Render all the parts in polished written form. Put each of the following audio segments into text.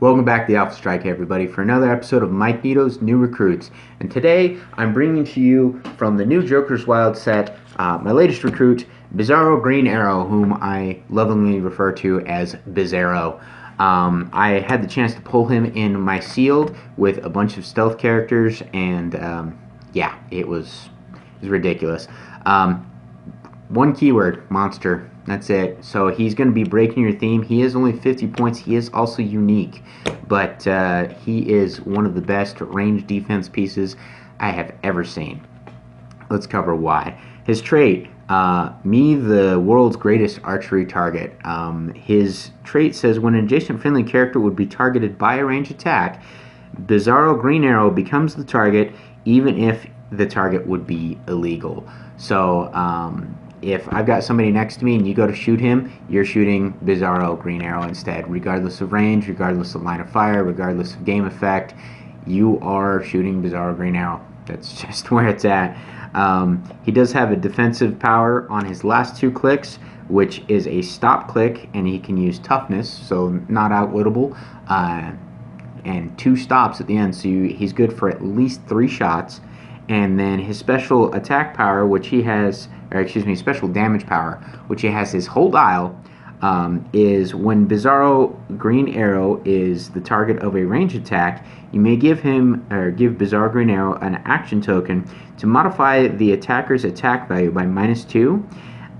Welcome back to the Alpha Strike, everybody, for another episode of Mikeneto's New Recruits. And today, I'm bringing to you from the new Joker's Wild set, my latest recruit, Bizarro Green Arrow, whom I lovingly refer to as Bizarro. I had the chance to pull him in my sealed with a bunch of stealth characters, and yeah, it was ridiculous. One keyword, monster. That's it. So he's going to be breaking your theme. He is only 50 points. He is also unique, but he is one of the best range defense pieces I have ever seen. Let's cover why. His trait, me the world's greatest archery target. His trait says when an adjacent friendly character would be targeted by a ranged attack, Bizarro Green Arrow becomes the target even if the target would be illegal. So if I've got somebody next to me and you go to shoot him, you're shooting Bizarro Green Arrow instead. Regardless of range, regardless of line of fire, regardless of game effect, you are shooting Bizarro Green Arrow. That's just where it's at. He does have a defensive power on his last two clicks, which is a stop click, and he can use toughness, so not outwittable, and two stops at the end, so he's good for at least 3 shots. And then his special attack power, which he has, or excuse me, special damage power, which he has his whole dial, is when Bizarro Green Arrow is the target of a ranged attack, you may give him, or give Bizarro Green Arrow an action token to modify the attacker's attack value by -2,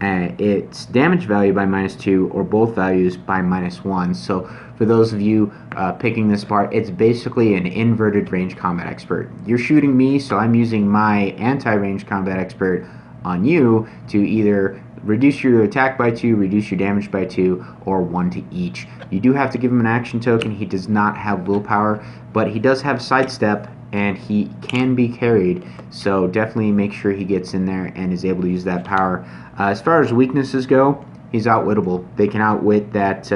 its damage value by -2, or both values by -1. So for those of you picking this apart, it's basically an inverted range combat expert. You're shooting me, so I'm using my anti-range combat expert on you to either reduce your attack by 2, reduce your damage by 2, or 1 to each. You do have to give him an action token. He does not have willpower, but he does have sidestep, and he can be carried, so definitely make sure he gets in there and is able to use that power. As far as weaknesses go, he's outwittable. They can outwit that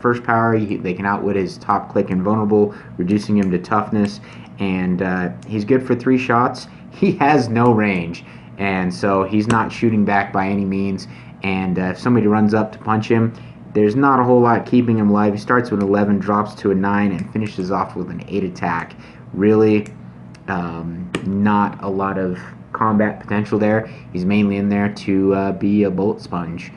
first power. They can outwit his top click invulnerable, reducing him to toughness, and he's good for 3 shots. He has no range, and so he's not shooting back by any means, and if somebody runs up to punch him, there's not a whole lot keeping him alive. He starts with 11, drops to a 9, and finishes off with an 8 attack. Really, not a lot of combat potential there. He's mainly in there to be a bullet sponge,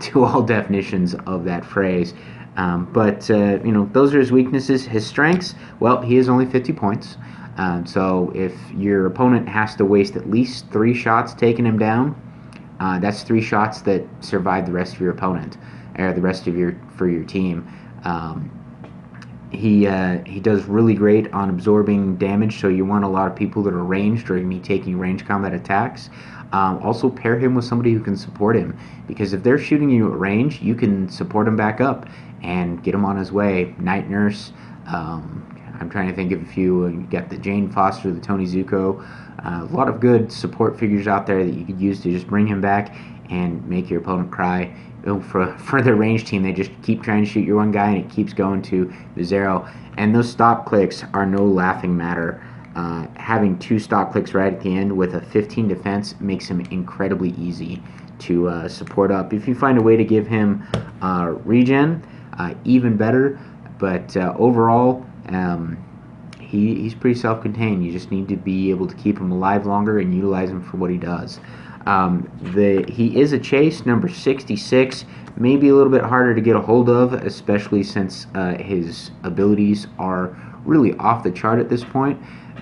to all definitions of that phrase. But you know, those are his weaknesses. His strengths, well, he is only 50 points. So if your opponent has to waste at least 3 shots taking him down, that's 3 shots that survive the rest of your opponent, or the rest of your team. He does really great on absorbing damage, so you want a lot of people that are ranged or going to be taking range combat attacks. Also pair him with somebody who can support him, because if they're shooting you at range, you can support him back up and get him on his way. Night Nurse, I'm trying to think of a few. You got the Jane Foster, the Tony Zuko, a lot of good support figures out there that you could use to just bring him back and make your opponent cry. For the range team, they just keep trying to shoot your one guy, and it keeps going to Bizarro. And those stop clicks are no laughing matter. Having 2 stop clicks right at the end with a 15 defense makes him incredibly easy to support up. If you find a way to give him regen, even better. But overall, he's pretty self-contained. You just need to be able to keep him alive longer and utilize him for what he does. He is a chase, number 66, maybe a little bit harder to get a hold of, especially since his abilities are really off the chart at this point.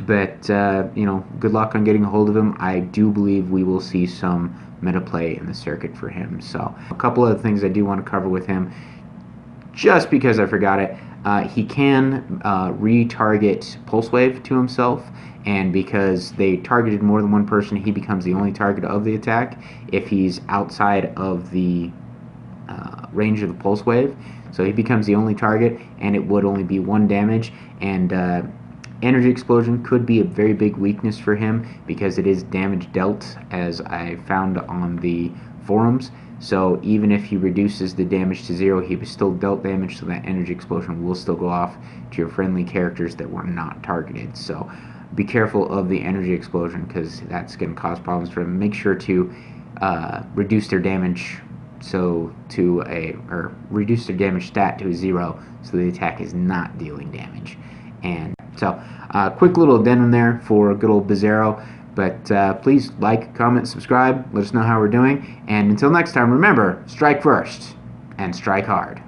But you know, good luck on getting a hold of him. I do believe we will see some meta play in the circuit for him. So a couple of things I do want to cover with him, just because I forgot it. He can retarget Pulse Wave to himself, and because they targeted more than one person, he becomes the only target of the attack if he's outside of the range of the Pulse Wave. So he becomes the only target, and it would only be 1 damage. And Energy Explosion could be a very big weakness for him, because it is damage dealt, as I found on the forums. So even if he reduces the damage to 0, he was still dealt damage, so that Energy Explosion will still go off to your friendly characters that were not targeted. So be careful of the Energy Explosion, because that's going to cause problems for him. Make sure to reduce their damage or reduce their damage stat to a 0, so the attack is not dealing damage. And so, quick little addendum there for good old Bizarro. But please like, comment, subscribe, let us know how we're doing. And until next time, remember, strike first and strike hard.